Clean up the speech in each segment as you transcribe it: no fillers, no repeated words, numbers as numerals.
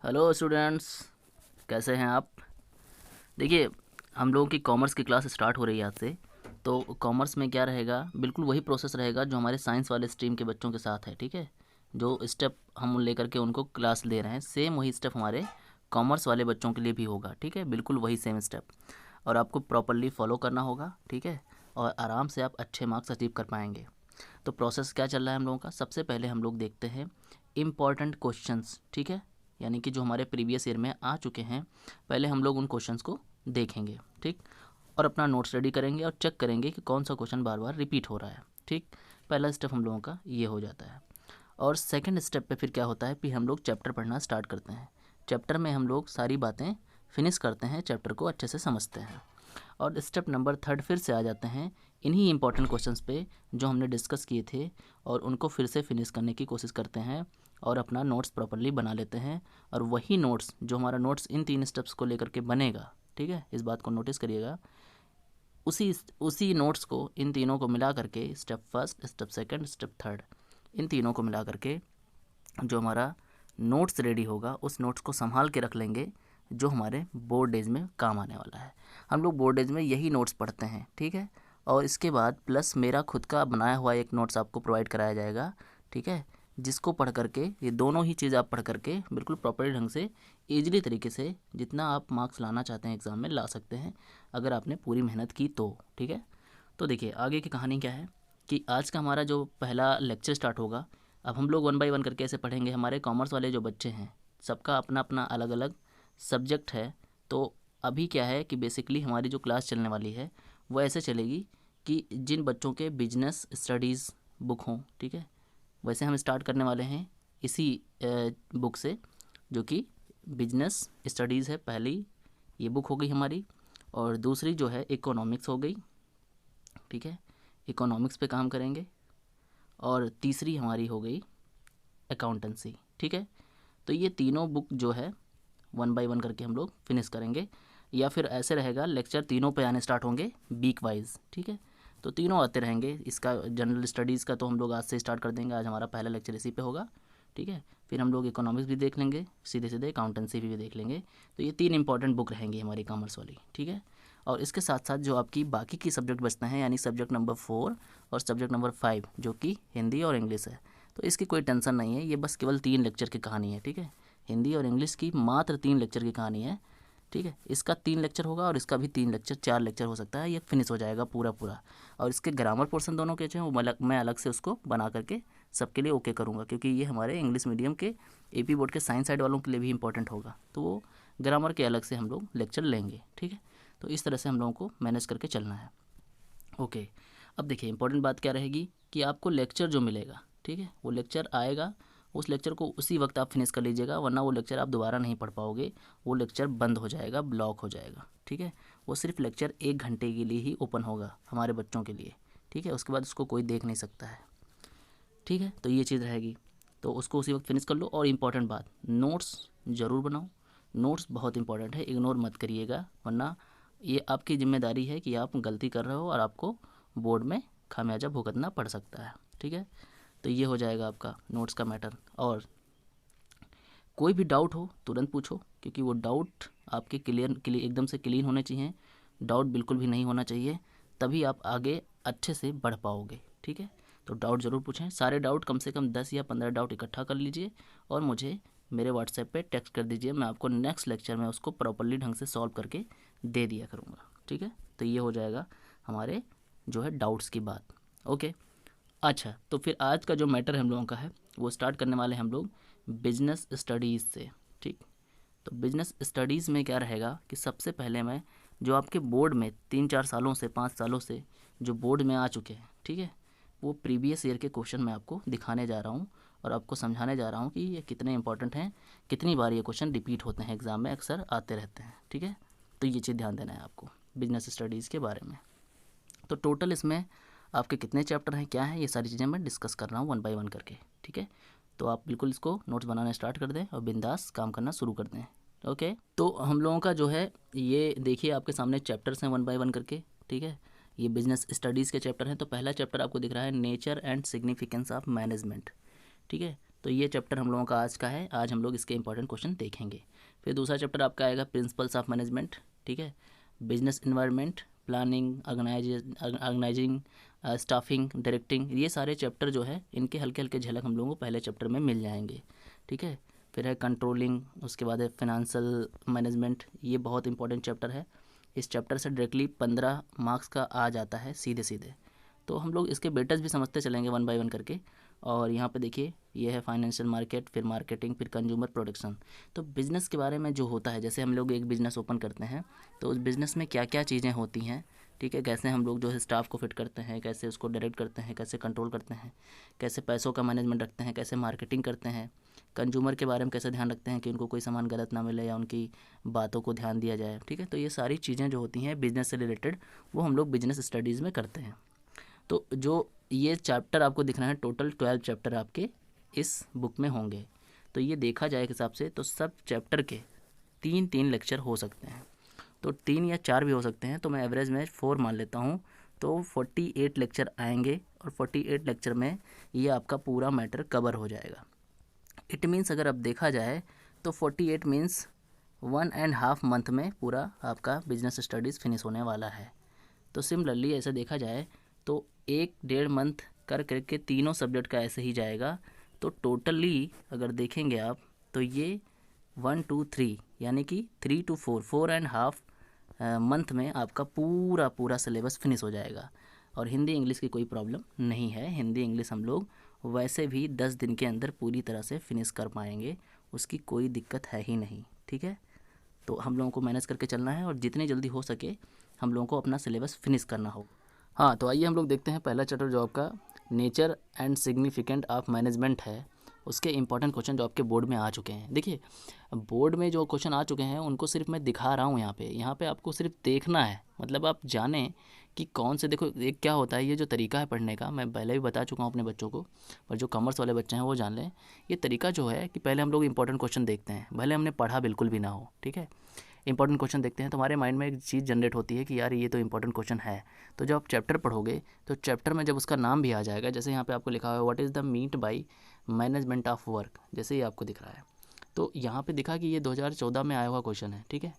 Hello students, कैसे हैं आप। देखिए, हम लोगों की कॉमर्स की क्लास स्टार्ट हो रही है आज से। तो कॉमर्स में क्या रहेगा, बिल्कुल वही प्रोसेस रहेगा जो हमारे साइंस वाले स्ट्रीम के बच्चों के साथ है। ठीक है, जो स्टेप हम लेकर के उनको क्लास दे रहे हैं, सेम वही स्टेप हमारे कॉमर्स वाले बच्चों के लिए भी होगा। ठीक है, बिल्कुल वही सेम स्टेप, और आपको प्रॉपरली फॉलो करना होगा। ठीक है, और आराम से आप अच्छे मार्क्स अचीव कर पाएंगे। तो प्रोसेस क्या चल रहा है हम लोगों का, सबसे पहले हम लोग देखते हैं इम्पॉर्टेंट क्वेश्चंस। ठीक है, यानी कि जो हमारे प्रीवियस ईयर में आ चुके हैं, पहले हम लोग उन क्वेश्चंस को देखेंगे। ठीक, और अपना नोट्स रेडी करेंगे और चेक करेंगे कि कौन सा क्वेश्चन बार बार रिपीट हो रहा है। ठीक, पहला स्टेप हम लोगों का ये हो जाता है। और सेकंड स्टेप पे फिर क्या होता है कि हम लोग चैप्टर पढ़ना स्टार्ट करते हैं। चैप्टर में हम लोग सारी बातें फिनिश करते हैं, चैप्टर को अच्छे से समझते हैं। और स्टेप नंबर थर्ड फिर से आ जाते हैं इन्हीं इंपॉर्टेंट क्वेश्चंस पे जो हमने डिस्कस किए थे, और उनको फिर से फिनिश करने की कोशिश करते हैं और अपना नोट्स प्रॉपरली बना लेते हैं। और वही नोट्स, जो हमारा नोट्स इन तीन स्टेप्स को लेकर के बनेगा, ठीक है, इस बात को नोटिस करिएगा, उसी उसी नोट्स को, इन तीनों को मिला करके, step first, step second, step third, इन तीनों को मिला करके जो हमारा नोट्स रेडी होगा, उस नोट्स को संभाल के रख लेंगे, जो हमारे बोर्ड डेज में काम आने वाला है। हम लोग बोर्ड डेज में यही नोट्स पढ़ते हैं। ठीक है, और इसके बाद प्लस मेरा खुद का बनाया हुआ एक नोट्स आपको प्रोवाइड कराया जाएगा। ठीक है, जिसको पढ़ करके, ये दोनों ही चीज़ आप पढ़ करके बिल्कुल प्रॉपर ढंग से, ईजिली तरीके से जितना आप मार्क्स लाना चाहते हैं एग्ज़ाम में ला सकते हैं, अगर आपने पूरी मेहनत की तो। ठीक है, तो देखिए आगे की कहानी क्या है कि आज का हमारा जो पहला लेक्चर स्टार्ट होगा, अब हम लोग वन बाय वन करके ऐसे पढ़ेंगे। हमारे कॉमर्स वाले जो बच्चे हैं, सबका अपना अपना अलग अलग सब्जेक्ट है। तो अभी क्या है कि बेसिकली हमारी जो क्लास चलने वाली है वो ऐसे चलेगी कि जिन बच्चों के बिजनेस स्टडीज़ बुक हों, ठीक है, वैसे हम स्टार्ट करने वाले हैं इसी बुक से, जो कि बिजनेस स्टडीज़ है। पहली ये बुक हो गई हमारी, और दूसरी जो है इकोनॉमिक्स हो गई। ठीक है, इकोनॉमिक्स पे काम करेंगे। और तीसरी हमारी हो गई अकाउंटेंसी। ठीक है, तो ये तीनों बुक जो है वन बाय वन करके हम लोग फिनिश करेंगे, या फिर ऐसे रहेगा लेक्चर तीनों पे आने स्टार्ट होंगे वीक वाइज। ठीक है, तो तीनों आते रहेंगे। इसका जनरल स्टडीज़ का तो हम लोग आज से स्टार्ट कर देंगे, आज हमारा पहला लेक्चर इसी पे होगा। ठीक है, फिर हम लोग इकोनॉमिक्स भी देख लेंगे, सीधे सीधे अकाउंटेंसी भी देख लेंगे। तो ये तीन इंपॉर्टेंट बुक रहेंगी हमारी कॉमर्स वाली। ठीक है, और इसके साथ साथ जो आपकी बाकी की सब्जेक्ट बचते हैं, यानी सब्जेक्ट नंबर 4 और सब्जेक्ट नंबर 5, जो कि हिंदी और इंग्लिश है, तो इसकी कोई टेंशन नहीं है, ये बस केवल 3 लेक्चर की कहानी है। ठीक है, हिंदी और इंग्लिश की मात्र 3 लेक्चर की कहानी है। ठीक है, इसका 3 लेक्चर होगा और इसका भी 3 लेक्चर, 4 लेक्चर हो सकता है, ये फिनिश हो जाएगा पूरा पूरा। और इसके ग्रामर पोर्शन दोनों के जो हैं वो मैं अलग से उसको बना करके सबके लिए ओके करूँगा, क्योंकि ये हमारे इंग्लिश मीडियम के एपी बोर्ड के साइंस साइड वालों के लिए भी इंपॉर्टेंट होगा, तो वो ग्रामर के अलग से हम लोग लेक्चर लेंगे। ठीक है, तो इस तरह से हम लोगों को मैनेज करके चलना है। ओके, अब देखिए इंपॉर्टेंट बात क्या रहेगी कि आपको लेक्चर जो मिलेगा, ठीक है, वो लेक्चर आएगा, उस लेक्चर को उसी वक्त आप फिनिश कर लीजिएगा, वरना वो लेक्चर आप दोबारा नहीं पढ़ पाओगे, वो लेक्चर बंद हो जाएगा, ब्लॉक हो जाएगा। ठीक है, वो सिर्फ लेक्चर 1 घंटे के लिए ही ओपन होगा हमारे बच्चों के लिए। ठीक है, उसके बाद उसको कोई देख नहीं सकता है। ठीक है, तो ये चीज़ रहेगी, तो उसको उसी वक्त फिनिश कर लो। और इम्पॉर्टेंट बात, नोट्स ज़रूर बनाओ, नोट्स बहुत इंपॉर्टेंट है, इग्नोर मत करिएगा, वरना ये आपकी जिम्मेदारी है कि आप गलती कर रहे हो और आपको बोर्ड में खामियाजा भुगतना पड़ सकता है। ठीक है, तो ये हो जाएगा आपका नोट्स का मैटर। और कोई भी डाउट हो तुरंत पूछो, क्योंकि वो डाउट आपके क्लियर एकदम से क्लीन होने चाहिए, डाउट बिल्कुल भी नहीं होना चाहिए, तभी आप आगे अच्छे से बढ़ पाओगे। ठीक है, तो डाउट ज़रूर पूछें, सारे डाउट कम से कम 10 या 15 डाउट इकट्ठा कर लीजिए और मुझे मेरे व्हाट्सएप पे टेक्स्ट कर दीजिए, मैं आपको नेक्स्ट लेक्चर में उसको प्रॉपरली ढंग से सॉल्व करके दे दिया करूँगा। ठीक है, तो ये हो जाएगा हमारे जो है डाउट्स की बात। ओके, अच्छा, तो फिर आज का जो मैटर हम लोगों का है वो स्टार्ट करने वाले हैं हम लोग बिजनेस स्टडीज़ से। ठीक, तो बिजनेस स्टडीज़ में क्या रहेगा कि सबसे पहले मैं, जो आपके बोर्ड में 3-4 सालों से, 5 सालों से जो बोर्ड में आ चुके हैं, ठीक है, वो प्रीवियस ईयर के क्वेश्चन मैं आपको दिखाने जा रहा हूँ और आपको समझाने जा रहा हूँ कि ये कितने इंपॉर्टेंट हैं, कितनी बार ये क्वेश्चन रिपीट होते हैं एग्ज़ाम में, अक्सर आते रहते हैं। ठीक है, तो ये चीज़ ध्यान देना है आपको बिजनेस स्टडीज़ के बारे में। तो टोटल इसमें आपके कितने चैप्टर हैं, क्या है, ये सारी चीज़ें मैं डिस्कस कर रहा हूँ वन बाय वन करके। ठीक है, तो आप बिल्कुल इसको नोट्स बनाना स्टार्ट कर दें और बिंदास काम करना शुरू कर दें। ओके, तो हम लोगों का जो है, ये देखिए आपके सामने चैप्टर्स हैं वन बाय वन करके। ठीक है, ये बिजनेस स्टडीज़ के चैप्टर हैं। तो पहला चैप्टर आपको दिख रहा है nature and significance of management. ठीक है, तो ये चैप्टर हम लोगों का आज का है। आज हम लोग इसके इंपॉर्टेंट क्वेश्चन देखेंगे। फिर दूसरा चैप्टर आपका आएगा प्रिंसिपल्स ऑफ मैनेजमेंट, ठीक है, business environment, planning, organizing, staffing, directing. ये सारे चैप्टर जो है इनके हल्के हल्के झलक हम लोगों को पहले चैप्टर में मिल जाएंगे, ठीक है। फिर है कंट्रोलिंग, उसके बाद है फिनेंशियल मैनेजमेंट। ये बहुत इंपॉर्टेंट चैप्टर है। इस चैप्टर से डायरेक्टली 15 मार्क्स का आ जाता है सीधे सीधे। तो हम लोग इसके बेटस भी समझते चलेंगे वन बाय वन करके। और यहाँ पे देखिए ये है फाइनेंशियल मार्केट, फिर मार्केटिंग, फिर कंज्यूमर प्रोडक्शन। तो बिज़नेस के बारे में जो होता है, जैसे हम लोग एक बिज़नेस ओपन करते हैं तो उस बिज़नेस में क्या क्या चीज़ें होती हैं, ठीक है, कैसे हम लोग जो है स्टाफ को फिट करते हैं, कैसे उसको डायरेक्ट करते हैं, कैसे कंट्रोल करते हैं, कैसे पैसों का मैनेजमेंट रखते हैं, कैसे मार्केटिंग करते हैं, कंज्यूमर के बारे में कैसे ध्यान रखते हैं कि उनको कोई सामान गलत ना मिले या उनकी बातों को ध्यान दिया जाए, ठीक है। तो ये सारी चीज़ें जो होती हैं बिज़नेस से रिलेटेड वो हम लोग बिज़नेस स्टडीज़ में करते हैं। तो जो ये चैप्टर आपको दिख रहा है, टोटल 12 चैप्टर आपके इस बुक में होंगे। तो ये देखा जाए के हिसाब से तो सब चैप्टर के 3-3 लेक्चर हो सकते हैं, तो 3 या 4 भी हो सकते हैं। तो मैं एवरेज में 4 मान लेता हूँ। तो 48 लेक्चर आएंगे और 48 लेक्चर में ये आपका पूरा मैटर कवर हो जाएगा। इट मीन्स अगर अब देखा जाए तो 48 मीन्स 1.5 मंथ में पूरा आपका बिजनेस स्टडीज़ फिनिश होने वाला है। तो सिमिलरली ऐसे देखा जाए तो 1-1.5 मंथ कर करके तीनों सब्जेक्ट का ऐसे ही जाएगा। तो टोटली अगर देखेंगे आप तो ये 1 2 3 यानी कि 3 to 4.5 मंथ में आपका पूरा पूरा सिलेबस फिनिश हो जाएगा। और हिंदी इंग्लिश की कोई प्रॉब्लम नहीं है। हिंदी इंग्लिश हम लोग वैसे भी 10 दिन के अंदर पूरी तरह से फिनिश कर पाएंगे, उसकी कोई दिक्कत है ही नहीं, ठीक है। तो हम लोगों को मैनेज करके चलना है और जितनी जल्दी हो सके हम लोगों को अपना सिलेबस फिनिश करना हो। हाँ, तो आइए हम लोग देखते हैं पहला चैप्टर जो आपका nature and significant of management है, उसके इंपॉर्टेंट क्वेश्चन जो आपके बोर्ड में आ चुके हैं। देखिए बोर्ड में जो क्वेश्चन आ चुके हैं उनको सिर्फ मैं दिखा रहा हूँ यहाँ पे आपको सिर्फ देखना है, मतलब आप जानें कि कौन से। देखो एक क्या होता है, ये जो तरीका है पढ़ने का मैं पहले भी बता चुका हूँ अपने बच्चों को, पर जो कॉमर्स वाले बच्चे हैं वो जान लें। ये तरीका जो है कि पहले हम लोग इंपॉर्टेंट क्वेश्चन देखते हैं, भले हमने पढ़ा बिल्कुल भी ना हो, ठीक है। इंपॉर्टेंट क्वेश्चन देखते हैं तो हमारे माइंड में एक चीज़ जनरेट होती है कि यार ये तो इंपॉर्टेंट क्वेश्चन है। तो जब आप चैप्टर पढ़ोगे तो चैप्टर में जब उसका नाम भी आ जाएगा, जैसे यहाँ पे आपको लिखा हुआ है what is the meant by management of work, जैसे ये आपको दिख रहा है। तो यहाँ पे दिखा कि ये 2014 में आया हुआ क्वेश्चन है, ठीक है।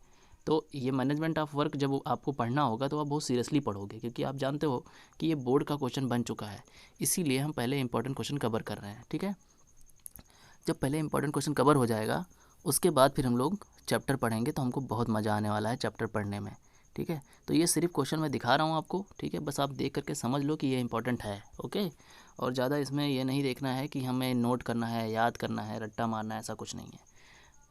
तो ये मैनेजमेंट ऑफ वर्क जब आपको पढ़ना होगा तो आप बहुत सीरियसली पढ़ोगे, क्योंकि आप जानते हो कि ये बोर्ड का क्वेश्चन बन चुका है। इसीलिए हम पहले इंपॉर्टेंट क्वेश्चन कवर कर रहे हैं, ठीक है। जब पहले इंपॉर्टेंट क्वेश्चन कवर हो जाएगा उसके बाद फिर हम लोग चैप्टर पढ़ेंगे, तो हमको बहुत मज़ा आने वाला है चैप्टर पढ़ने में, ठीक है। तो ये सिर्फ क्वेश्चन मैं दिखा रहा हूँ आपको, ठीक है, बस आप देख करके समझ लो कि ये इंपॉर्टेंट है, ओके। और ज़्यादा इसमें ये नहीं देखना है कि हमें नोट करना है, याद करना है, रट्टा मारना है, ऐसा कुछ नहीं है।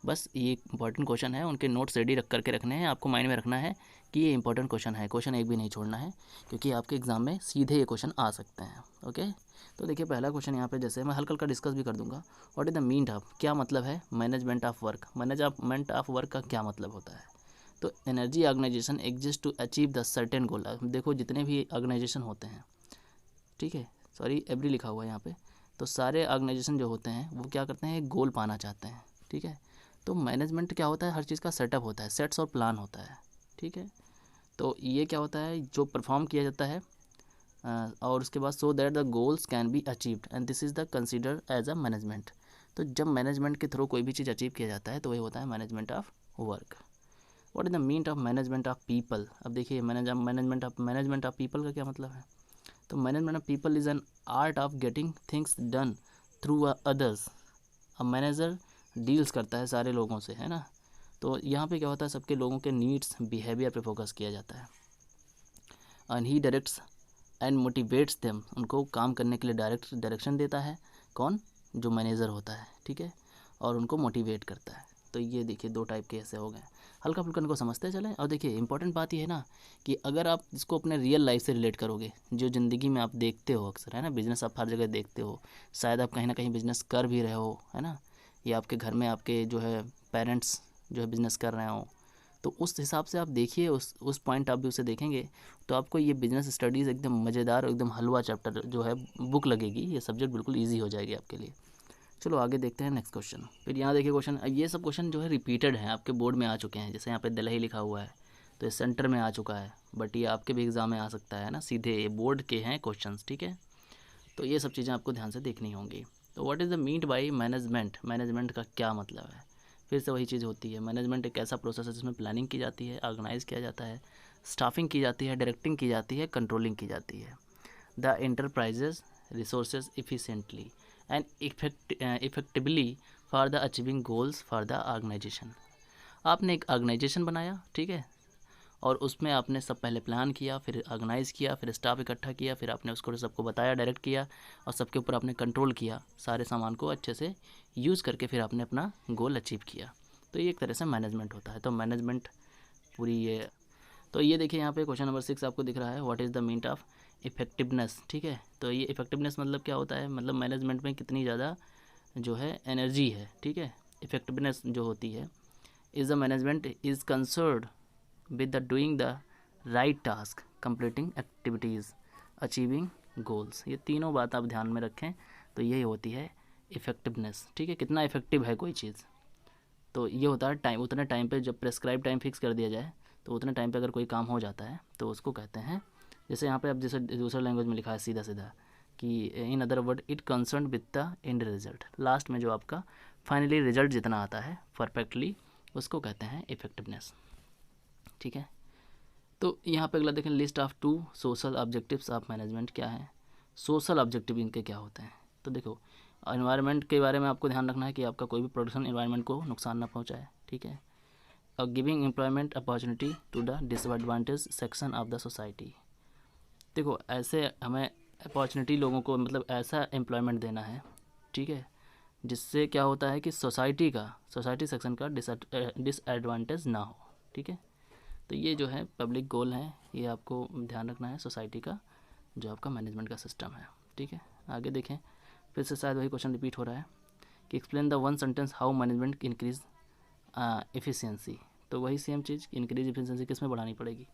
बस ये इंपॉर्टेंट क्वेश्चन है, उनके नोट्स रेडी रख करके रखने हैं, आपको माइंड में रखना है कि ये इंपॉर्टेंट क्वेश्चन है, क्वेश्चन एक भी नहीं छोड़ना है, क्योंकि आपके एग्ज़ाम में सीधे ये क्वेश्चन आ सकते हैं, ओके। तो देखिए पहला क्वेश्चन यहाँ पे जैसे मैं हल्का हल्का डिस्कस भी कर दूंगा। What is the mean of, क्या मतलब है management of work, management of work का क्या मतलब होता है। तो energy organisation exist to achieve the certain goal. देखो जितने भी ऑर्गेनाइजेशन होते हैं, ठीक है, सॉरी एवरी लिखा हुआ है यहाँ पे, तो सारे ऑर्गेनाइजेशन जो होते हैं वो क्या करते हैं, एक गोल पाना चाहते हैं, ठीक है। तो मैनेजमेंट क्या होता है, हर चीज़ का सेटअप होता है, सेट्स और प्लान होता है, ठीक है। तो ये क्या होता है, जो परफॉर्म किया जाता है और उसके बाद so that the goals can be achieved and this is the consider as a management. तो जब मैनेजमेंट के थ्रू कोई भी चीज़ अचीव किया जाता है तो वही होता है management of work. What is the mean of management of people. अब देखिए मैनेजमेंट ऑफ पीपल का क्या मतलब है। तो management of people is an art of getting things done through others. अब मैनेजर डील्स करता है सारे लोगों से, है ना। तो यहाँ पे क्या होता है, सबके लोगों के नीड्स बिहेवियर पे फोकस किया जाता है। And he directs and motivates them, उनको काम करने के लिए डायरेक्शन देता है कौन, जो मैनेजर होता है, ठीक है, और उनको मोटिवेट करता है। तो ये देखिए दो टाइप के ऐसे हो गए, हल्का फुल्का इनको समझते चलें। और देखिए इंपॉर्टेंट बात ये है ना कि अगर आप इसको अपने रियल लाइफ से रिलेट करोगे, जो ज़िंदगी में आप देखते हो अक्सर, है ना, बिज़नेस आप हर जगह देखते हो, शायद आप कहीं ना कहीं बिज़नेस कर भी रहे हो, है ना, या आपके घर में आपके जो है पेरेंट्स जो है बिज़नेस कर रहे हो। तो उस हिसाब से आप देखिए, उस पॉइंट ऑफ व्यू से देखेंगे तो आपको ये बिज़नेस स्टडीज़ एकदम मज़ेदार, एकदम हलवा चैप्टर जो है बुक लगेगी, ये सब्जेक्ट बिल्कुल ईजी हो जाएगी आपके लिए। चलो आगे देखते हैं नेक्स्ट क्वेश्चन। फिर यहाँ देखिए क्वेश्चन, ये सब क्वेश्चन जो है रिपीटेड हैं, आपके बोर्ड में आ चुके हैं। जैसे यहाँ पे दिल्ली लिखा हुआ है तो ये सेंटर में आ चुका है, बट ये आपके भी एग्ज़ाम में आ सकता है ना, सीधे ये बोर्ड के हैं क्वेश्चंस, ठीक है। तो ये सब चीज़ें आपको ध्यान से देखनी होंगी। तो what is the meant by management, management का क्या मतलब है? फिर से वही चीज़ होती है, मैनेजमेंट एक ऐसा प्रोसेस है जिसमें प्लानिंग की जाती है, ऑर्गेनाइज किया जाता है, स्टाफिंग की जाती है, डायरेक्टिंग की जाती है, कंट्रोलिंग की जाती है the enterprises resources efficiently and effectively for the achieving goals for the organization. आपने एक ऑर्गेनाइजेशन बनाया, ठीक है, और उसमें आपने सब पहले प्लान किया, फिर ऑर्गेनाइज़ किया, फिर स्टाफ इकट्ठा किया, फिर आपने उसको सबको बताया, डायरेक्ट किया, और सबके ऊपर आपने कंट्रोल किया, सारे सामान को अच्छे से यूज़ करके फिर आपने अपना गोल अचीव किया। तो ये एक तरह से मैनेजमेंट होता है। तो मैनेजमेंट पूरी ये, तो ये देखिए यहाँ पे क्वेश्चन नंबर 6 आपको दिख रहा है, what is the mean of effectiveness, ठीक है। तो ये इफेक्टिवनेस मतलब क्या होता है, मतलब मैनेजमेंट में कितनी ज़्यादा जो है एनर्जी है, ठीक है। इफेक्टिवनेस जो होती है, is the management is concerned with the doing the right task, completing activities, achieving goals। ये तीनों बात आप ध्यान में रखें, तो यही होती है इफ़ेक्टिवनेस, ठीक है, कितना इफ़ेक्टिव है कोई चीज़। तो ये होता है टाइम, उतने टाइम पे जब प्रेस्क्राइब टाइम फिक्स कर दिया जाए, तो उतने टाइम पे अगर कोई काम हो जाता है तो उसको कहते हैं, जैसे यहाँ पे अब जैसे दूसरा लैंग्वेज में लिखा है सीधा सीधा कि in other word it concern with the end result, last में जो आपका फाइनली रिजल्ट जितना आता है परफेक्टली, उसको कहते हैं इफ़ेक्टिवनेस, ठीक है। तो यहाँ पे अगला देखें, list of 2 social objectives of management क्या है, सोशल ऑब्जेक्टिव इनके क्या होते हैं। तो देखो, एनवायरनमेंट के बारे में आपको ध्यान रखना है कि आपका कोई भी प्रोडक्शन एनवायरनमेंट को नुकसान ना पहुँचाए, ठीक है। और giving employment opportunity to the disadvantage section of the society. देखो, ऐसे हमें अपॉर्चुनिटी लोगों को, मतलब ऐसा एम्प्लॉयमेंट देना है, ठीक है, जिससे क्या होता है कि सोसाइटी सेक्शन का डिसएडवांटेज ना हो, ठीक है। तो ये जो है पब्लिक गोल है, ये आपको ध्यान रखना है सोसाइटी का, जो आपका मैनेजमेंट का सिस्टम है, ठीक है। आगे देखें, फिर से शायद वही क्वेश्चन रिपीट हो रहा है कि explain the one sentence how management increase efficiency. तो वही सेम चीज़, इंक्रीज एफिशिएंसी किस में बढ़ानी पड़ेगी,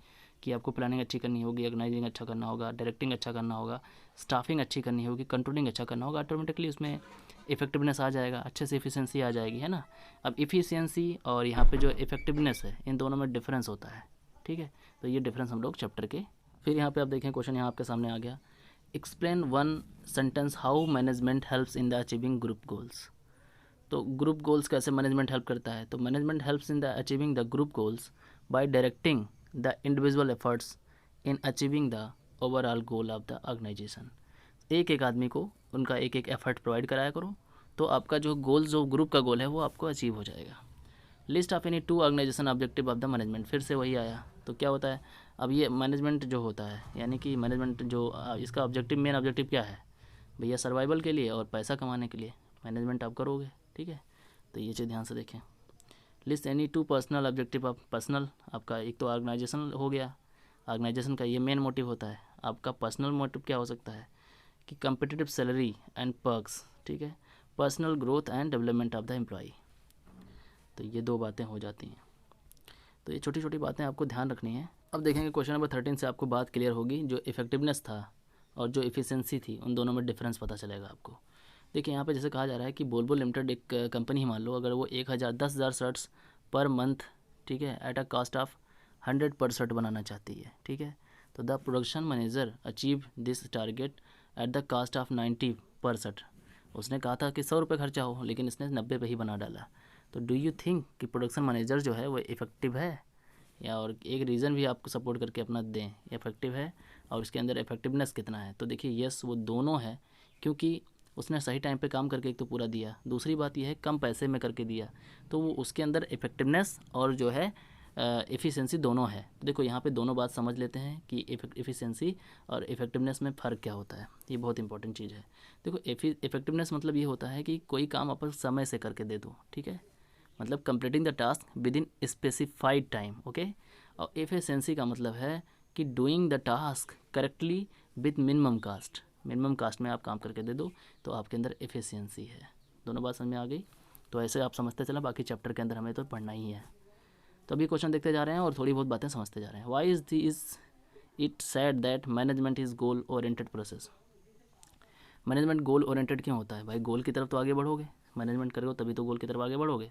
कि आपको प्लानिंग अच्छी करनी होगी, ऑर्गेनाइजिंग अच्छा करना होगा, डायरेक्टिंग अच्छा करना होगा, स्टाफिंग अच्छी करनी होगी, कंट्रोलिंग अच्छा करना होगा, ऑटोमेटिकली उसमें इफेक्टिवनेस आ जाएगा, अच्छे से इफिशिएंसी आ जाएगी, है ना। अब इफिशिएंसी और यहाँ पे जो इफेक्टिवनेस है, इन दोनों में डिफरेंस होता है, ठीक है। तो ये डिफरेंस हम लोग चैप्टर के, फिर यहाँ पे आप देखें क्वेश्चन यहाँ आपके सामने आ गया, explain one sentence how management helps in the achieving group goals. तो ग्रुप गोल्स कैसे मैनेजमेंट हेल्प करता है, तो management helps in the achieving the group goals by directing the individual efforts in achieving the overall goal of the organization. एक एक आदमी को उनका एक एक एफर्ट प्रोवाइड कराया करो, तो आपका जो गोल, जो ग्रुप का गोल है, वो आपको अचीव हो जाएगा। List of any 2 organization objective of the management, फिर से वही आया। तो क्या होता है, अब ये मैनेजमेंट जो होता है, यानी कि मैनेजमेंट जो इसका ऑब्जेक्टिव, मेन ऑब्जेक्टिव क्या है भैया, सर्वाइवल के लिए और पैसा कमाने के लिए मैनेजमेंट आप करोगे, ठीक है। तो ये चीज़ ध्यान से देखें। List any 2 personal objective of personal, आपका एक तो ऑर्गेनाइजेशन हो गया, ऑर्गेनाइजेशन का ये मेन मोटिव होता है। आपका पर्सनल मोटिव क्या हो सकता है कि कम्पिटिटिव सैलरी एंड पर्क्स, ठीक है, personal growth and development of the employee. तो ये 2 बातें हो जाती हैं। तो ये छोटी छोटी बातें आपको ध्यान रखनी है। अब देखेंगे क्वेश्चन नंबर 13 से आपको बात क्लियर होगी, जो इफेक्टिवनेस था और जो इफ़िशेंसी थी, उन दोनों में डिफरेंस पता चलेगा आपको। देखिए यहाँ पे जैसे कहा जा रहा है कि बोल्बो लिमिटेड एक कंपनी ही मान लो, अगर वो 10,000 शर्ट्स पर मंथ, ठीक है, एट अ कॉस्ट ऑफ 100 पर शर्ट बनाना चाहती है, ठीक है। तो the production manager achieve this target at the cost of 90 पर शर्ट। उसने कहा था कि 100 रुपये खर्चा हो, लेकिन इसने 90 पे ही बना डाला। तो डू यू थिंक कि प्रोडक्शन मैनेजर जो है वो इफ़ेक्टिव है, या और एक रीज़न भी आपको सपोर्ट करके अपना दें, इफेक्टिव है, और इसके अंदर इफेक्टिवनेस कितना है। तो देखिए यस, वो दोनों है, क्योंकि उसने सही टाइम पे काम करके एक तो पूरा दिया, दूसरी बात यह है कम पैसे में करके दिया, तो वो उसके अंदर इफेक्टिवनेस और जो है एफिशिएंसी दोनों है। तो देखो यहाँ पे दोनों बात समझ लेते हैं कि एफिशिएंसी और इफेक्टिवनेस में फ़र्क क्या होता है, ये बहुत इंपॉर्टेंट चीज़ है। देखो इफेक्टिवनेस मतलब ये होता है कि कोई काम आप समय से करके दे दो, ठीक है, मतलब completing the task within specified time, okay. और एफिशिएंसी का मतलब है कि doing the task correctly with minimum cost, minimum cost में आप काम करके दे दो, तो आपके अंदर एफिशिएंसी है। दोनों बात समझ में आ गई। तो ऐसे आप समझते चला, बाकी चैप्टर के अंदर हमें तो पढ़ना ही है। तो अभी क्वेश्चन देखते जा रहे हैं और थोड़ी बहुत बातें समझते जा रहे हैं। Why is it said that management is goal oriented process. Management goal oriented क्यों होता है भाई, गोल की तरफ तो आगे बढ़ोगे, मैनेजमेंट करोगे तभी तो गोल की तरफ आगे बढ़ोगे।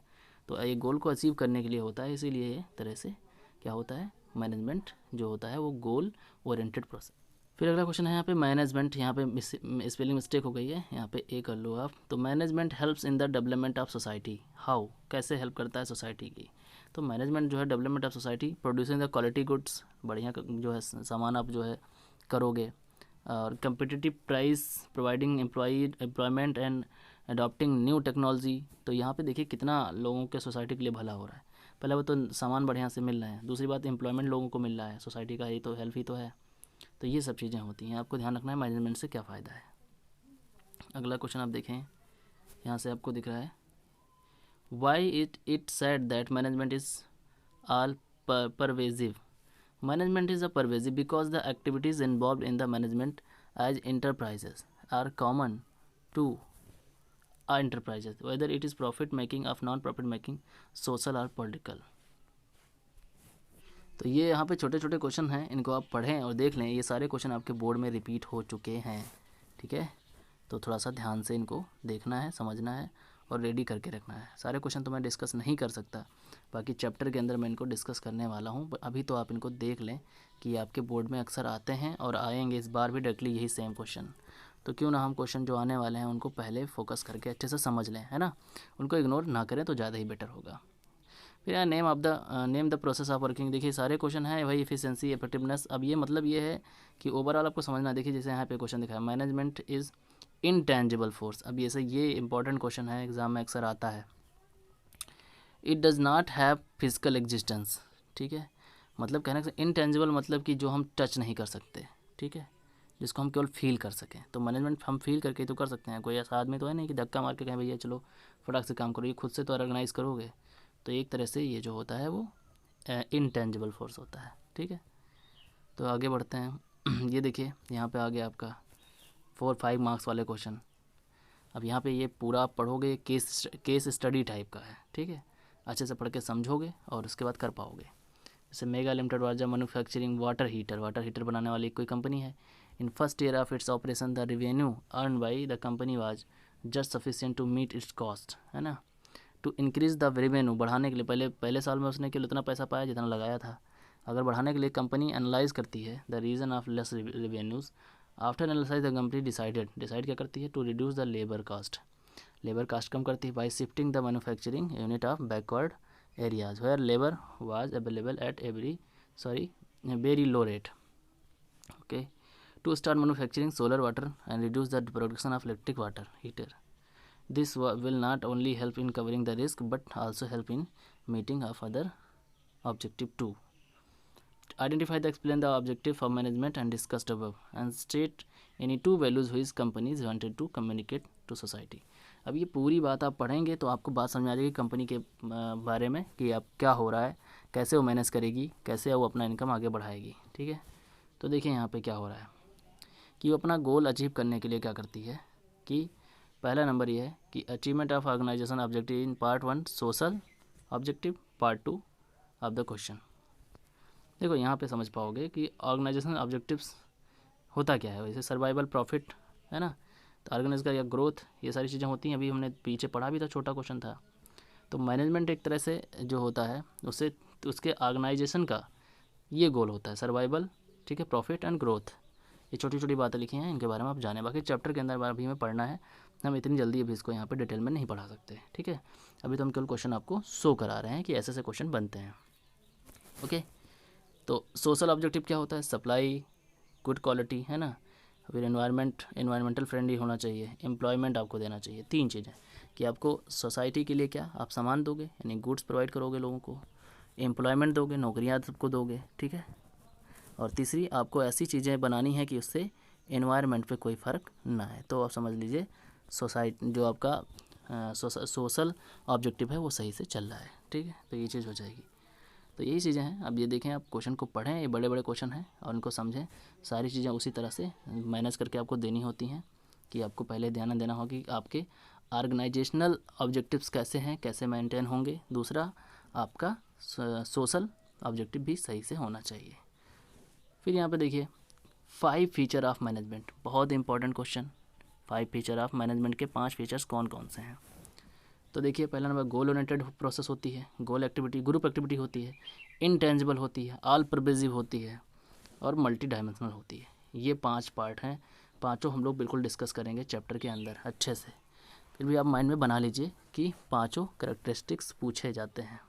तो ये गोल को अचीव करने के लिए होता है, इसीलिए ये तरह से क्या होता है, मैनेजमेंट जो होता है वो गोल ओरिएंटेड प्रोसेस फिर अगला क्वेश्चन है यहाँ पे मैनेजमेंट, यहाँ पे स्पेलिंग मिस्टेक हो गई है, यहाँ पे ए कर लो आप। तो management helps in the development of society, how, कैसे हेल्प करता है सोसाइटी की। तो मैनेजमेंट जो है development of society, producing the quality goods, बढ़िया जो है सामान आप जो है करोगे, और competitive price, providing employment and adopting new technology. तो यहाँ पे देखिए कितना लोगों के सोसाइटी के लिए भला हो रहा है। पहले वो तो सामान बढ़िया से मिल रहे हैं, दूसरी बात एम्प्लॉयमेंट लोगों को मिल रहा है, सोसाइटी का ही तो हेल्प ही तो है। तो ये सब चीज़ें होती हैं, आपको ध्यान रखना है मैनेजमेंट से क्या फ़ायदा है। अगला क्वेश्चन आप देखें, यहाँ से आपको दिख रहा है why it said that management is all pervasive. Management is a pervasive because the activities involve in the management as enterprises are common to enterprises, whether it is profit making or non profit making, social or political। तो ये यहाँ पे छोटे छोटे question हैं, इनको आप पढ़ें और देख लें। ये सारे क्वेश्चन आपके बोर्ड में रिपीट हो चुके हैं, ठीक है। तो थोड़ा सा ध्यान से इनको देखना है, समझना है और रेडी करके रखना है। सारे क्वेश्चन तो मैं डिस्कस नहीं कर सकता, बाकी चैप्टर के अंदर मैं इनको डिस्कस करने वाला हूँ। अभी तो आप इनको देख लें कि आपके बोर्ड में अक्सर आते हैं और आएंगे इस बार भी डायरेक्टली यही सेम क्वेश्चन। तो क्यों ना हम क्वेश्चन जो आने वाले हैं उनको पहले फोकस करके अच्छे से समझ लें, है ना। उनको इग्नोर ना करें तो ज़्यादा ही बेटर होगा। फिर यार name the process of working. देखिए सारे क्वेश्चन है वही एफिशिएंसी, इफेक्टिवनेस। अब ये मतलब ये है कि ओवरऑल आपको समझना। देखिए जैसे यहाँ पे क्वेश्चन दिखा है मैनेजमेंट इज़ इनटेंजिबल फोर्स। अब ये इंपॉर्टेंट क्वेश्चन है, एग्जाम में अक्सर आता है। It does not have physical existence, ठीक है। मतलब कहने से इनटेंजिबल मतलब कि जो हम टच नहीं कर सकते, ठीक है, जिसको हम केवल फील कर सकें। तो मैनेजमेंट हम फील करके तो कर सकते हैं, कोई ऐसा आदमी तो है नहीं कि धक्का मार के कहें भैया चलो फटाक से काम करो, ये खुद से तो ऑर्गेनाइज करोगे। तो एक तरह से ये जो होता है वो इनटेंजिबल फोर्स होता है, ठीक है। तो आगे बढ़ते हैं। ये देखिए यहाँ पे आ गया आपका 4-5 मार्क्स वाले क्वेश्चन। अब यहाँ पे ये पूरा आप पढ़ोगे, केस स्टडी टाइप का है, ठीक है। अच्छे से पढ़ के समझोगे और उसके बाद कर पाओगे। जैसे mega limited was manufacturing water heater बनाने वाली कोई कंपनी है। In first year of its operation the revenue earn by the company was just sufficient to meet its cost, है ना। टू इंक्रीज़ द रेवेन्यू, बढ़ाने के लिए पहले साल में उसने केवल उतना पैसा पाया जितना लगाया था। अगर बढ़ाने के लिए कंपनी एनालाइज करती है the reason of less revenues. After analyse the company decide क्या करती है to reduce the labour cost कम करती है by shifting the manufacturing unit of backward areas where labour was available at very low rate, okay. To start manufacturing solar water and reduce the production of electric water heater. This will not only help in covering the risk but also help in meeting of other objective too. Identify the explain the objective of management and discussed above and state any two values which companies wanted to communicate to society। अब ये पूरी बात आप पढ़ेंगे तो आपको बात समझ आ जाएगी कंपनी के बारे में कि अब क्या हो रहा है, कैसे वो मैनेज करेगी, कैसे वो अपना इनकम आगे बढ़ाएगी, ठीक है। तो देखिए यहाँ पे क्या हो रहा है कि वो अपना गोल अचीव करने के लिए क्या करती है कि पहला नंबर ये है कि achievement of organization objective in part 1 social objective, part 2 of the question. देखो यहाँ पे समझ पाओगे कि ऑर्गेनाइजेशन ऑब्जेक्टिव्स होता क्या है। वैसे सर्वाइवल, प्रॉफिट, है ना। तो ऑर्गेनाइज का या ग्रोथ, ये सारी चीज़ें होती हैं। अभी हमने पीछे पढ़ा भी था, छोटा क्वेश्चन था। तो मैनेजमेंट एक तरह से जो होता है उससे उसके ऑर्गेनाइजेशन का ये गोल होता है सर्वाइवल, ठीक है, प्रॉफिट एंड ग्रोथ। ये छोटी छोटी बातें लिखी हैं, इनके बारे में आप जाने। बाकी चैप्टर के अंदर अभी में पढ़ना है, हम इतनी जल्दी अभी इसको यहाँ पे डिटेल में नहीं पढ़ा सकते, ठीक है। अभी तो हम केवल क्वेश्चन आपको शो करा रहे हैं कि ऐसे ऐसे क्वेश्चन बनते हैं, ओके। तो सोशल ऑब्जेक्टिव क्या होता है, सप्लाई गुड क्वालिटी, है ना। फिर एनवायरमेंटल फ्रेंडली होना चाहिए, एम्प्लॉयमेंट आपको देना चाहिए। 3 चीज़ें कि आपको सोसाइटी के लिए क्या आप सामान दोगे, यानी गुड्स प्रोवाइड करोगे लोगों को, एम्प्लॉयमेंट दोगे, नौकरियाँ सबको दोगे, ठीक है। और तीसरी आपको ऐसी चीज़ें बनानी है कि उससे एनवायरनमेंट पे कोई फ़र्क ना है। तो आप समझ लीजिए सोसाइटी जो आपका सोशल ऑब्जेक्टिव है वो सही से चल रहा है, ठीक है। तो ये चीज़ हो जाएगी। तो यही चीज़ें हैं। अब ये देखें, आप क्वेश्चन को पढ़ें, ये बड़े बड़े क्वेश्चन हैं और उनको समझें। सारी चीज़ें उसी तरह से मैनेज करके आपको देनी होती हैं कि आपको पहले ध्यान देना होगा कि आपके ऑर्गेनाइजेशनल ऑब्जेक्टिव्स कैसे हैं, कैसे मेंटेन होंगे। दूसरा आपका सोशल ऑब्जेक्टिव भी सही से होना चाहिए। फिर यहाँ पे देखिए 5 फीचर ऑफ मैनेजमेंट, बहुत important question. 5 feature of management के 5 फीचर्स कौन कौन से हैं। तो देखिए पहला नंबर गोल ओरिएंटेड प्रोसेस होती है, गोल एक्टिविटी, ग्रुप एक्टिविटी होती है, इनटेंजिबल होती है, ऑल परवेजिव होती है और मल्टी डायमेंशनल होती है। ये 5 पार्ट हैं, पाँचों हम लोग बिल्कुल डिस्कस करेंगे चैप्टर के अंदर अच्छे से। फिर भी आप माइंड में बना लीजिए कि पाँचों कैरेक्टरिस्टिक्स पूछे जाते हैं।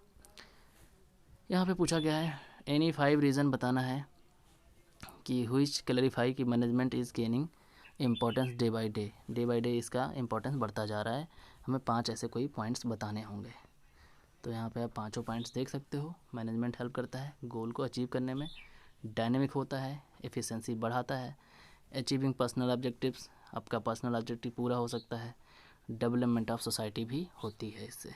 यहाँ पे पूछा गया है एनी 5 रीज़न बताना है कि हुईच क्लैरिफाई कि management is gaining importance day by day इसका इम्पोर्टेंस बढ़ता जा रहा है। हमें 5 ऐसे कोई पॉइंट्स बताने होंगे। तो यहाँ पे आप पाँचों पॉइंट्स देख सकते हो। मैनेजमेंट हेल्प करता है गोल को अचीव करने में, डायनेमिक होता है, एफिशिएंसी बढ़ाता है, अचीविंग पर्सनल ऑब्जेक्टिव्स, आपका पर्सनल ऑब्जेक्टिव पूरा हो सकता है, डेवलपमेंट ऑफ सोसाइटी भी होती है इससे।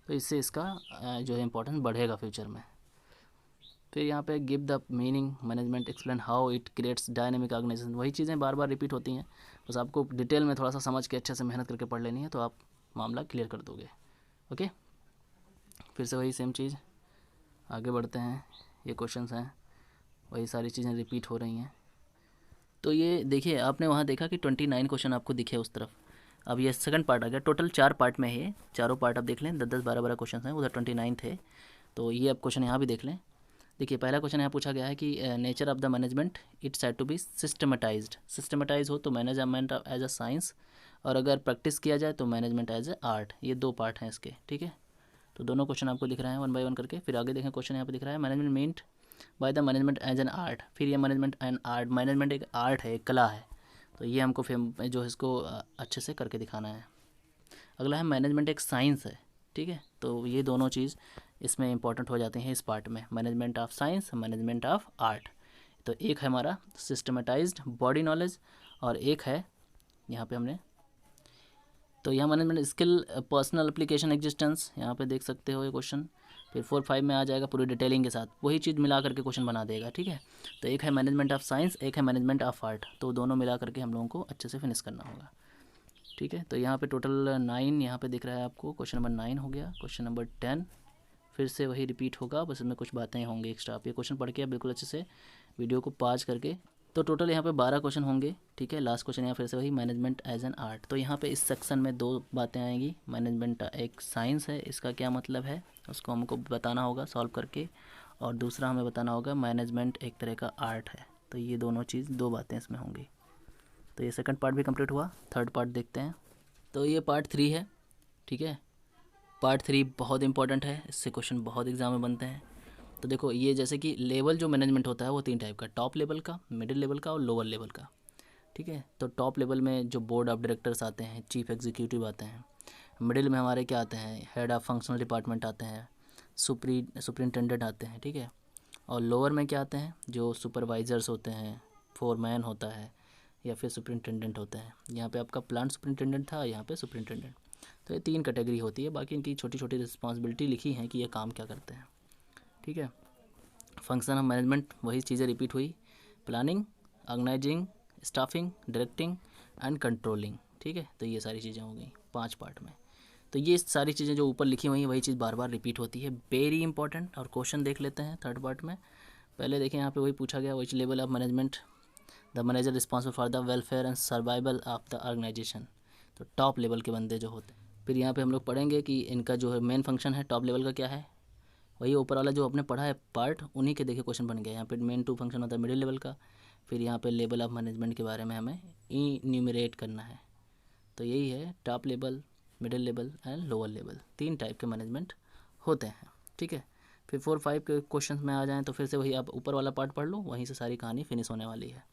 तो इससे इसका जो है इम्पोर्टेंस बढ़ेगा फ्यूचर में। फिर यहाँ पे give the meaning management explain how it creates dynamic organization. वही चीज़ें बार बार रिपीट होती हैं, बस आपको डिटेल में थोड़ा सा समझ के अच्छे से मेहनत करके पढ़ लेनी है तो आप मामला क्लियर कर दोगे। ओके, फिर से वही सेम चीज़, आगे बढ़ते हैं। ये क्वेश्चंस हैं, वही सारी चीज़ें रिपीट हो रही हैं। तो ये देखिए, आपने वहाँ देखा कि 29 क्वेश्चन आपको दिखे उस तरफ। अब ये सेकंड पार्ट आ गया। टोटल 4 पार्ट में है, चारों पार्ट आप देख लें, 10 10 12 12 क्वेश्चन हैं, उधर 29 थे। तो ये आप क्वेश्चन यहाँ भी देख लें। देखिए, पहला क्वेश्चन यहाँ पूछा गया है कि nature of the management it's had to be systematize हो तो मैनेजमेंट एज अ साइंस, और अगर प्रैक्टिस किया जाए तो मैनेजमेंट एज ए आर्ट। ये 2 पार्ट हैं इसके, ठीक है। तो दोनों क्वेश्चन आपको दिख रहे हैं 1 बाय 1 करके। फिर आगे देखें, क्वेश्चन यहाँ पे दिख रहा है management meant by the management as an art. फिर ये मैनेजमेंट एंड आर्ट, मैनेजमेंट एक आर्ट है, एक कला है। तो ये हमको जो है इसको अच्छे से करके दिखाना है। अगला है मैनेजमेंट एक साइंस है, ठीक है। तो ये दोनों चीज़ इसमें इंपॉर्टेंट हो जाती हैं इस पार्ट में, management of science, management of art. तो एक है हमारा सिस्टमेटाइज्ड बॉडी नॉलेज, और एक है यहाँ पे हमने, तो यहाँ management skill personal application existence, यहाँ पे देख सकते हो ये क्वेश्चन। फिर 4 5 में आ जाएगा पूरी डिटेलिंग के साथ, वही चीज़ मिला करके क्वेश्चन बना देगा, ठीक है। तो एक है मैनेजमेंट ऑफ साइंस, एक है मैनेजमेंट ऑफ आर्ट, तो दोनों मिला करके हम लोगों को अच्छे से फिनिश करना होगा, ठीक है। तो यहाँ पे टोटल 9 यहाँ पे दिख रहा है आपको। क्वेश्चन नंबर 9 हो गया। क्वेश्चन नंबर 10 फिर से वही रिपीट होगा, बस इसमें कुछ बातें होंगी एक्स्ट्रा। आप ये क्वेश्चन पढ़ के बिल्कुल अच्छे से वीडियो को पॉज करके। तो टोटल यहाँ पे 12 क्वेश्चन होंगे, ठीक है। लास्ट क्वेश्चन यहाँ फिर से वही, मैनेजमेंट एज एन आर्ट। तो यहाँ पे इस सेक्शन में 2 बातें आएंगी। मैनेजमेंट एक साइंस है, इसका क्या मतलब है उसको हमको बताना होगा सॉल्व करके, और दूसरा हमें बताना होगा मैनेजमेंट एक तरह का आर्ट है। तो ये दोनों चीज़ 2 बातें इसमें होंगी। तो ये सेकंड पार्ट भी कंप्लीट हुआ। थर्ड पार्ट देखते हैं। तो ये पार्ट 3 है, ठीक है। पार्ट 3 बहुत इंपॉर्टेंट है, इससे क्वेश्चन बहुत एग्जाम में बनते हैं। तो देखो, ये जैसे कि लेवल जो मैनेजमेंट होता है वो 3 टाइप का, टॉप लेवल का, मिडिल लेवल का और लोअर लेवल का, ठीक है। तो टॉप लेवल में जो बोर्ड ऑफ डायरेक्टर्स आते हैं, चीफ एग्जीक्यूटिव आते हैं। मिडिल में हमारे क्या आते हैं, हेड ऑफ फंक्शनल डिपार्टमेंट आते हैं, सुपरिटेंडेंट आते हैं, ठीक है। और लोअर में क्या आते हैं, जो सुपरवाइज़र्स होते हैं, फोरमैन होता है, या फिर सुपरिटेंडेंट होते हैं। यहाँ पे आपका प्लांट सुपरिटेंडेंट था, यहाँ पे सुपरिटेंडेंट। तो ये 3 कैटेगरी होती है, बाकी इनकी छोटी छोटी रिस्पॉन्सिबिलिटी लिखी हैं कि ये काम क्या करते हैं, ठीक है। फंक्शन ऑफ मैनेजमेंट वही चीज़ें रिपीट हुई, planning, organizing, staffing, directing and controlling, ठीक है। तो ये सारी चीज़ें हो गई 5 पार्ट में। तो ये सारी चीज़ें जो ऊपर लिखी हुई हैं वही चीज़ बार बार रिपीट होती है, वेरी इंपॉर्टेंट। और क्वेश्चन देख लेते हैं थर्ड पार्ट में। पहले देखें, यहाँ पे वही पूछा गया, which level of management the manager responsible for the welfare and survival of the organization. तो टॉप लेवल के बंदे जो होते हैं। फिर यहाँ पे हम लोग पढ़ेंगे कि इनका जो है मेन फंक्शन है टॉप लेवल का क्या है, वही ऊपर वाला जो आपने पढ़ा है पार्ट, उन्हीं के देखिए क्वेश्चन बन गया। यहाँ पे मेन 2 फंक्शन होता है मिडिल लेवल का। फिर यहाँ पे लेवल ऑफ मैनेजमेंट के बारे में हमें इन्यूमरेट करना है। तो यही है, top level, middle level and lower level, 3 type के मैनेजमेंट होते हैं, ठीक है। फिर 4 5 के क्वेश्चन में आ जाएँ तो फिर से वही आप ऊपर वाला पार्ट पढ़ लो, वहीं से सारी कहानी फिनिश होने वाली है।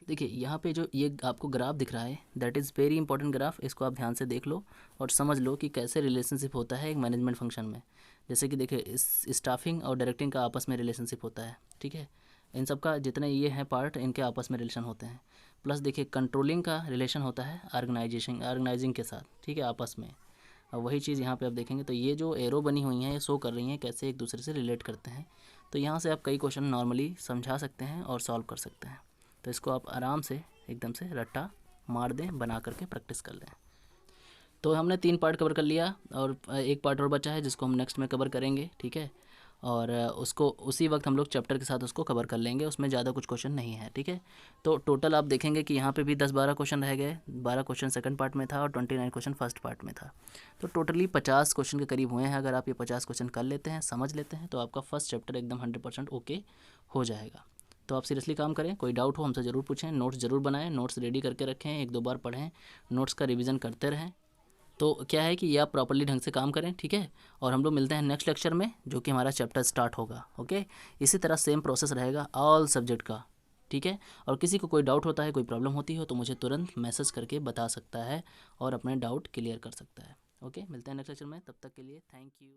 देखिए, यहाँ पे जो ये आपको ग्राफ दिख रहा है, that is very important graph. इसको आप ध्यान से देख लो और समझ लो कि कैसे रिलेशनशिप होता है एक मैनेजमेंट फंक्शन में। जैसे कि देखिए, इस स्टाफिंग और डायरेक्टिंग का आपस में रिलेशनशिप होता है, ठीक है। इन सब का जितने ये हैं पार्ट, इनके आपस में रिलेशन होते हैं। प्लस देखिए, कंट्रोलिंग का रिलेशन होता है ऑर्गेनाइजिंग के साथ, ठीक है, आपस में। और वही चीज़ यहाँ पे आप देखेंगे तो ये जो एरो बनी हुई हैं ये शो कर रही हैं कैसे एक दूसरे से रिलेट करते हैं। तो यहाँ से आप कई क्वेश्चन नॉर्मली समझा सकते हैं और सॉल्व कर सकते हैं। तो इसको आप आराम से एकदम से रट्टा मार दें, बना करके प्रैक्टिस कर लें। तो हमने 3 पार्ट कवर कर लिया, और एक पार्ट और बचा है जिसको हम नेक्स्ट में कवर करेंगे, ठीक है। और उसको उसी वक्त हम लोग चैप्टर के साथ उसको कवर कर लेंगे, उसमें ज़्यादा कुछ क्वेश्चन नहीं है, ठीक है। तो टोटल आप देखेंगे कि यहाँ पे भी 10 12 क्वेश्चन रह गए। 12 क्वेश्चन सेकंड पार्ट में था और 29 क्वेश्चन फर्स्ट पार्ट में था। तो टोटली 50 क्वेश्चन के करीब हुए हैं। अगर आप ये 50 क्वेश्चन कर लेते हैं, समझ लेते हैं, तो आपका फर्स्ट चैप्टर एकदम 100% ओके हो जाएगा। तो आप सीरियसली काम करें, कोई डाउट हो हमसे ज़रूर पूछें, नोट्स ज़रूर बनाएं, नोट्स रेडी करके रखें, 1-2 बार पढ़ें, नोट्स का रिवीजन करते रहें। तो क्या है कि ये आप प्रॉपर्ली ढंग से काम करें, ठीक है। और हम लोग मिलते हैं नेक्स्ट लेक्चर में, जो कि हमारा चैप्टर स्टार्ट होगा। ओके, इसी तरह सेम प्रोसेस रहेगा ऑल सब्जेक्ट का, ठीक है। और किसी को कोई डाउट होता है, कोई प्रॉब्लम होती हो, तो मुझे तुरंत मैसेज करके बता सकता है और अपने डाउट क्लियर कर सकता है। ओके, मिलते हैं नेक्स्ट लेक्चर में, तब तक के लिए थैंक यू।